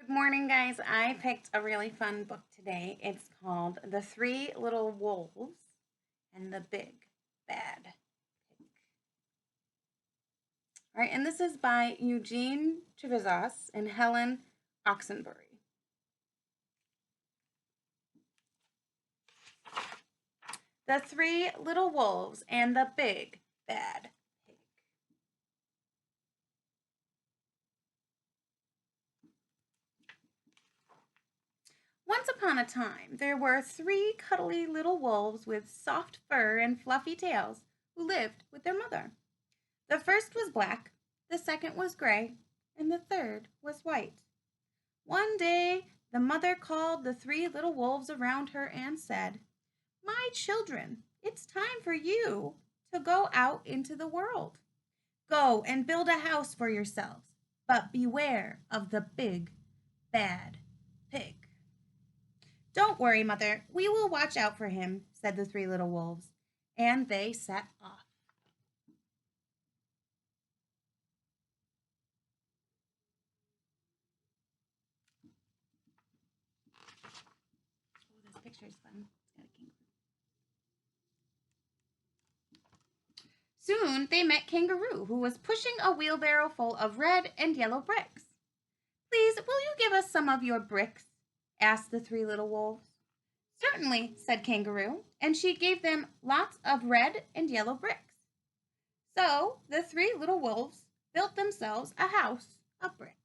Good morning, guys. I picked a really fun book today. It's called The Three Little Wolves and the Big Bad Pig. All right, and this is by Eugene Chivezos and Helen Oxenbury. The Three Little Wolves and the Big Bad Pig. Once upon a time, there were three cuddly little wolves with soft fur and fluffy tails who lived with their mother. The first was black, the second was gray, and the third was white. One day, the mother called the three little wolves around her and said, "My children, it's time for you to go out into the world. Go and build a house for yourselves, but beware of the big, bad pig." "Don't worry, mother, we will watch out for him," said the three little wolves, and they set off. Oh, this picture is fun. It's got a kangaroo. Soon they met Kangaroo, who was pushing a wheelbarrow full of red and yellow bricks. "Please, will you give us some of your bricks?" asked the three little wolves. "Certainly," said Kangaroo, and she gave them lots of red and yellow bricks. So the three little wolves built themselves a house of brick.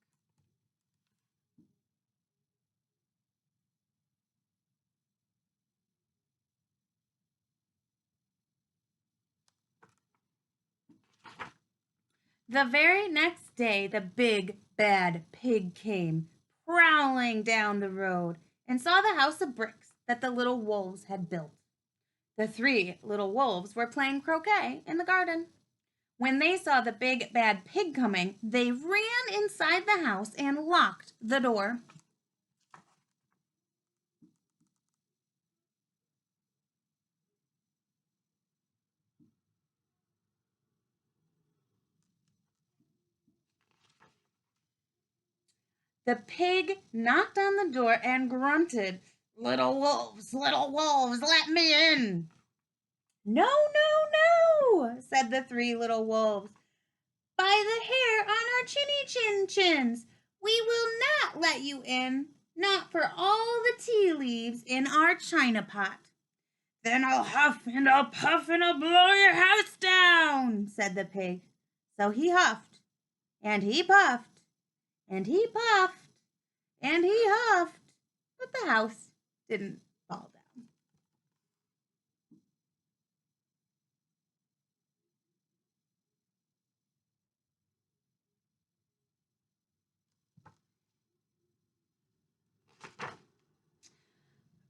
The very next day, the big, bad pig came prowling down the road and saw the house of bricks that the little wolves had built. The three little wolves were playing croquet in the garden. When they saw the big, bad pig coming, they ran inside the house and locked the door. The pig knocked on the door and grunted, "Little wolves, let me in." "No, no, no," said the three little wolves. "By the hair on our chins, we will not let you in, not for all the tea leaves in our china pot." "Then I'll huff and I'll puff and I'll blow your house down," said the pig. So he huffed, and he puffed, and he puffed, and he huffed, but the house didn't fall down.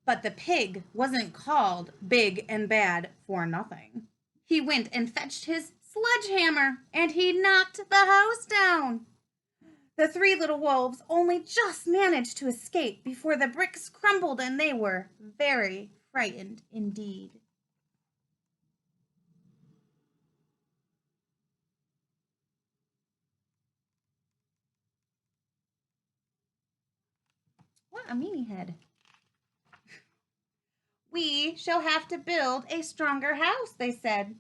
But the pig wasn't called big and bad for nothing. He went and fetched his sledgehammer, and he knocked the house down. The three little wolves only just managed to escape before the bricks crumbled, and they were very frightened indeed. What a meanie head. "We shall have to build a stronger house," they said.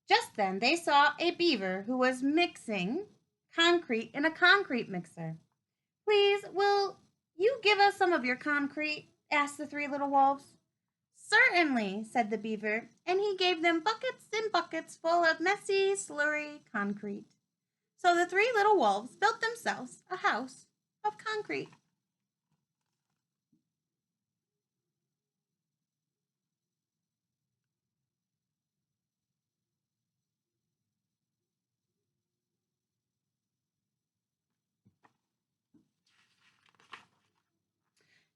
Just then they saw a beaver who was mixing concrete in a concrete mixer. "Please, will you give us some of your concrete?" asked the three little wolves. "Certainly," said the beaver, and he gave them buckets and buckets full of messy, slurry concrete. So the three little wolves built themselves a house of concrete.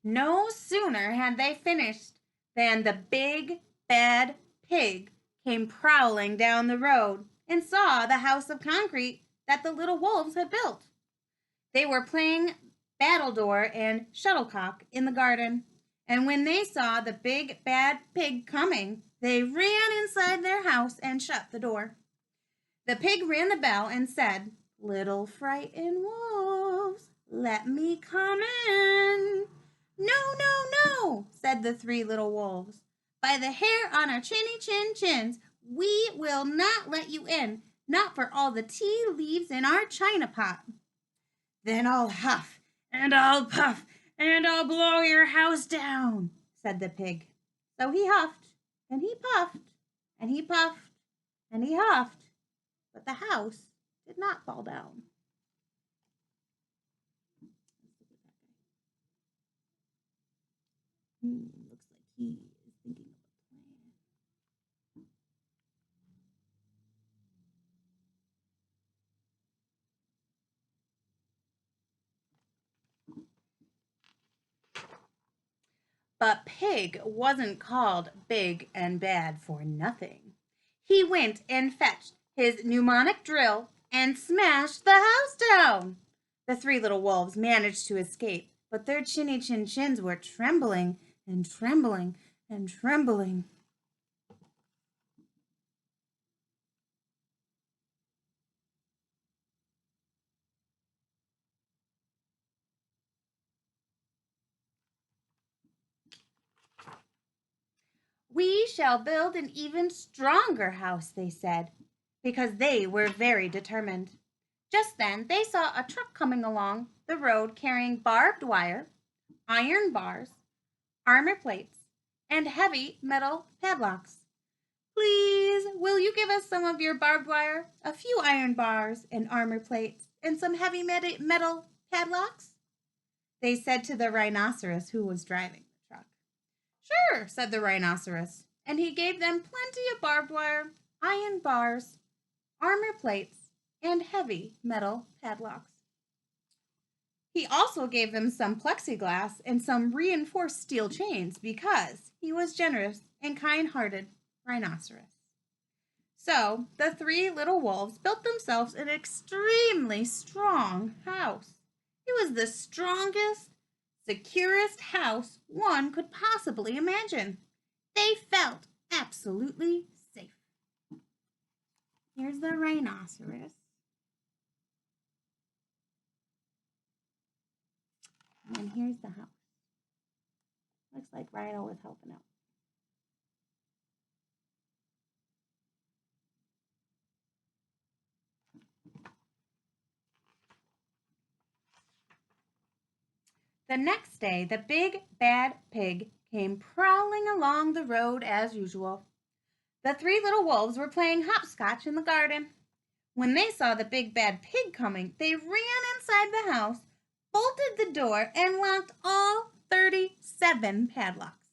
No sooner had they finished than the big, bad pig came prowling down the road and saw the house of concrete that the little wolves had built. They were playing battledore and shuttlecock in the garden, and when they saw the big, bad pig coming, they ran inside their house and shut the door. The pig rang the bell and said, "Little frightened wolves, Let me come in. No, no, no, said the three little wolves. By the hair on our chinny chin chins, we will not let you in, not for all the tea leaves in our china pot. Then I'll huff, and I'll puff, and I'll blow your house down, said the pig. So he huffed, and he puffed, and he puffed, and he huffed, but the house did not fall down. Looks like he is thinking of a plan. But Pig wasn't called big and bad for nothing. He went and fetched his pneumonic drill and smashed the house down. The three little wolves managed to escape, but their chinny chin chins were trembling and trembling and trembling. We shall build an even stronger house, they said, because they were very determined. Just then they saw a truck coming along the road carrying barbed wire, iron bars, armor plates, and heavy metal padlocks. Please, will you give us some of your barbed wire, a few iron bars and armor plates, and some heavy metal padlocks? They said to the rhinoceros who was driving the truck. Sure, said the rhinoceros, and he gave them plenty of barbed wire, iron bars, armor plates, and heavy metal padlocks. He also gave them some plexiglass and some reinforced steel chains because he was generous and kind-hearted rhinoceros. So the three little wolves built themselves an extremely strong house. It was the strongest, securest house one could possibly imagine. They felt absolutely safe. Here's the rhinoceros. And here's the house. Looks like Rhino was helping out. The next day, the big bad pig came prowling along the road as usual. The three little wolves were playing hopscotch in the garden. When they saw the big bad pig coming, they ran inside the house, bolted the door, and locked all 37 padlocks.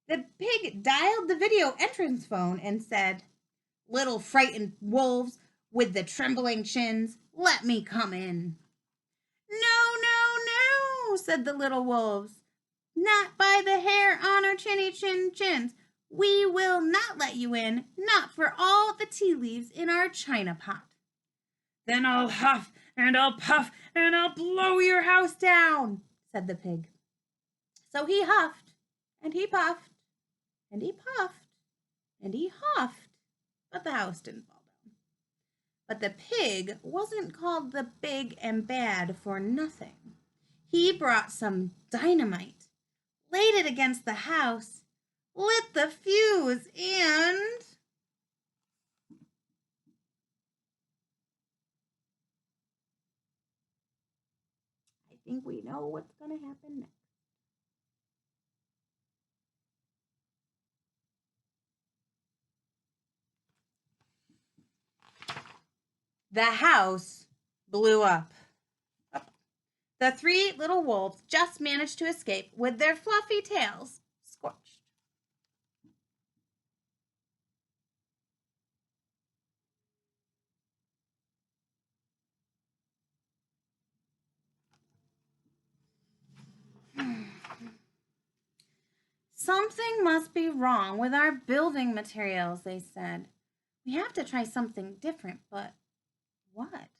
The pig dialed the video entrance phone and said, "Little frightened wolves with the trembling chins, let me come in." "No, no, no," said the little wolves. "Not by the hair on our chinny chin chins. We will not let you in, not for all the tea leaves in our china pot." "Then I'll huff, and I'll puff, and I'll blow your house down," said the pig. So he huffed, and he puffed, and he puffed, and he huffed, but the house didn't fall down. But the pig wasn't called the big and bad for nothing. He brought some dynamite, laid it against the house, lit the fuse, and I think we know what's going to happen next. The house blew up. The three little wolves just managed to escape with their fluffy tails scorched. Something must be wrong with our building materials, they said. We have to try something different, but what?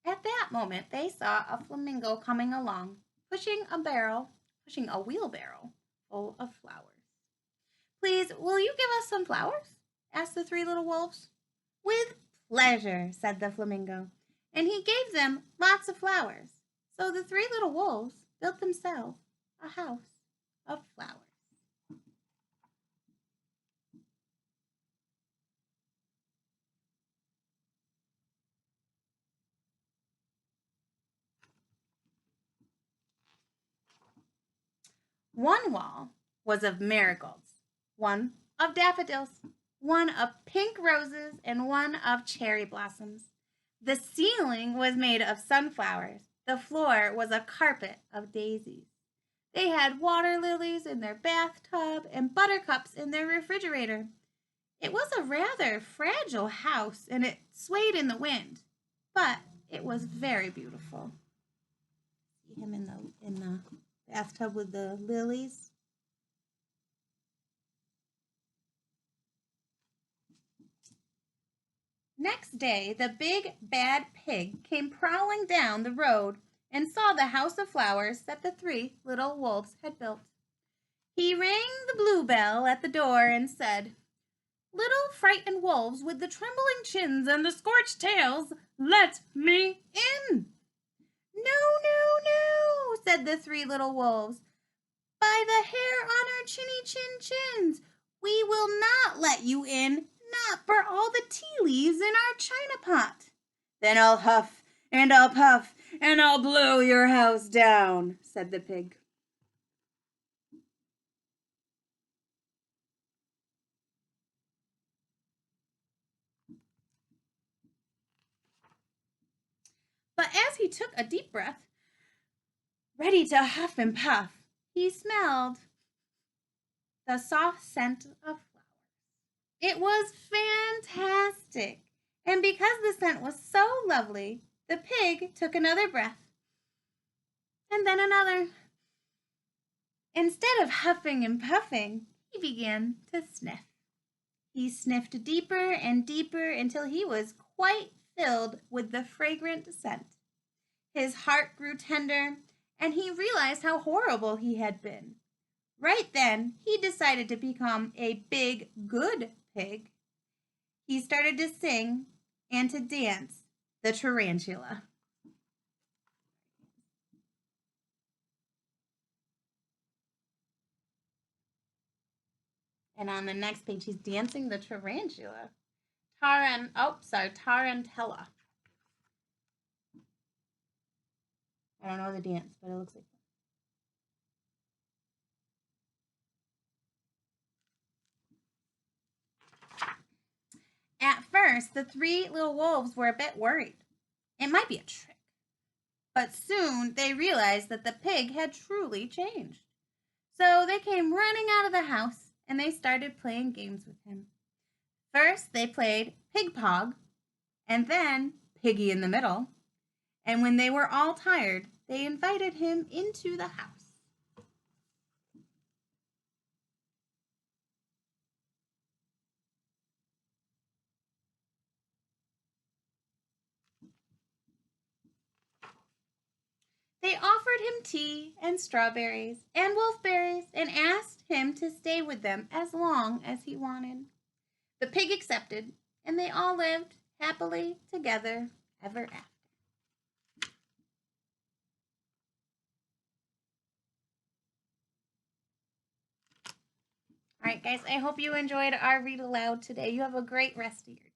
At that moment, they saw a flamingo coming along, pushing a wheelbarrow full of flowers. "Please, will you give us some flowers?" asked the three little wolves. "With pleasure," said the flamingo, and he gave them lots of flowers. So the three little wolves built themselves a house of flowers. One wall was of marigolds, one of daffodils, one of pink roses, and one of cherry blossoms. The ceiling was made of sunflowers. The floor was a carpet of daisies. They had water lilies in their bathtub and buttercups in their refrigerator. It was a rather fragile house and it swayed in the wind, but it was very beautiful. See him in the bathtub with the lilies. Next day, the big bad pig came prowling down the road and saw the house of flowers that the three little wolves had built. He rang the bluebell at the door and said, "Little frightened wolves with the trembling chins and the scorched tails, let me in." "No, no, no," said the three little wolves. "By the hair on our chinny chin chins, we will not let you in, not for all the tea leaves in our china pot." "Then I'll huff and I'll puff and I'll blow your house down," said the pig. But as he took a deep breath, ready to huff and puff, he smelled the soft scent of flowers. It was fantastic. And because the scent was so lovely, the pig took another breath and then another. Instead of huffing and puffing, he began to sniff. He sniffed deeper and deeper until he was quite filled with the fragrant scent. His heart grew tender, and he realized how horrible he had been. Right then, he decided to become a big, good pig. He started to sing and to dance the tarantula. And on the next page, he's dancing the tarantula. Tarantella. I don't know the dance, but it looks like that. At first, the three little wolves were a bit worried. It might be a trick. But soon they realized that the pig had truly changed. So they came running out of the house and they started playing games with him. First, they played Pig Pog, and then Piggy in the Middle. And when they were all tired, they invited him into the house. They offered him tea and strawberries and wolfberries and asked him to stay with them as long as he wanted. The pig accepted, and they all lived happily together ever after. All right, guys, I hope you enjoyed our read aloud today. You have a great rest of your